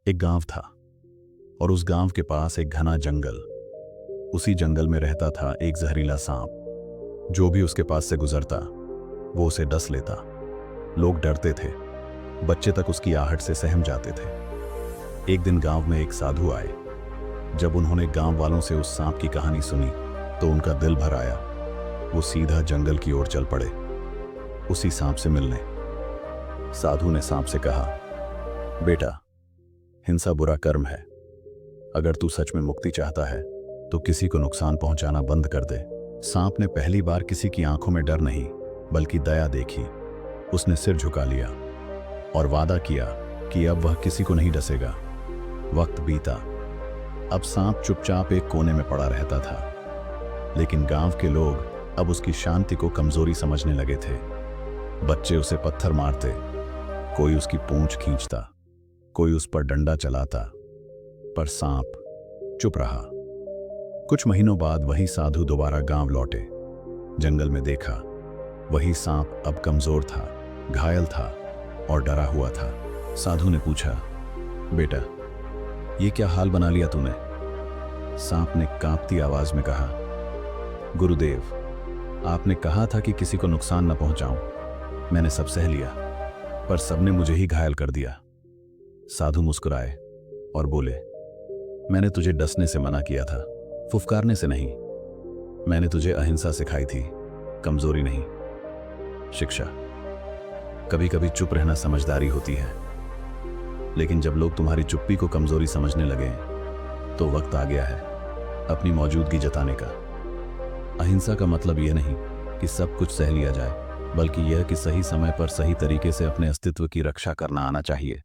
एक गांव था और उस गांव के पास एक घना जंगल। उसी जंगल में रहता था एक जहरीला सांप। जो भी उसके पास से गुजरता वो उसे डस लेता। लोग डरते थे, बच्चे तक उसकी आहट से सहम जाते थे। एक दिन गांव में एक साधु आए। जब उन्होंने गांव वालों से उस सांप की कहानी सुनी तो उनका दिल भर आया। वो सीधा जंगल की ओर चल पड़े, उसी सांप से मिलने। साधु ने सांप से कहा, बेटा, हिंसा बुरा कर्म है। अगर तू सच में मुक्ति चाहता है तो किसी को नुकसान पहुंचाना बंद कर दे। सांप ने पहली बार किसी की आंखों में डर नहीं बल्कि दया देखी। उसने सिर झुका लिया और वादा किया कि अब वह किसी को नहीं डसेगा। वक्त बीता। अब सांप चुपचाप एक कोने में पड़ा रहता था, लेकिन गांव के लोग अब उसकी शांति को कमजोरी समझने लगे थे। बच्चे उसे पत्थर मारते, कोई उसकी पूंछ खींचता, कोई उस पर डंडा चलाता, पर सांप चुप रहा। कुछ महीनों बाद वही साधु दोबारा गांव लौटे। जंगल में देखा, वही सांप अब कमजोर था, घायल था और डरा हुआ था। साधु ने पूछा, बेटा, ये क्या हाल बना लिया तूने? सांप ने कांपती आवाज में कहा, गुरुदेव, आपने कहा था कि किसी को नुकसान न पहुंचाऊं। मैंने सब सह लिया, पर सबने मुझे ही घायल कर दिया। साधु मुस्कुराए और बोले, मैंने तुझे डसने से मना किया था, फुफकारने से नहीं। मैंने तुझे अहिंसा सिखाई थी, कमजोरी नहीं, शिक्षा। कभी कभी चुप रहना समझदारी होती है, लेकिन जब लोग तुम्हारी चुप्पी को कमजोरी समझने लगे तो वक्त आ गया है अपनी मौजूदगी जताने का। अहिंसा का मतलब यह नहीं कि सब कुछ सह लिया जाए, बल्कि यह कि सही समय पर सही तरीके से अपने अस्तित्व की रक्षा करना आना चाहिए।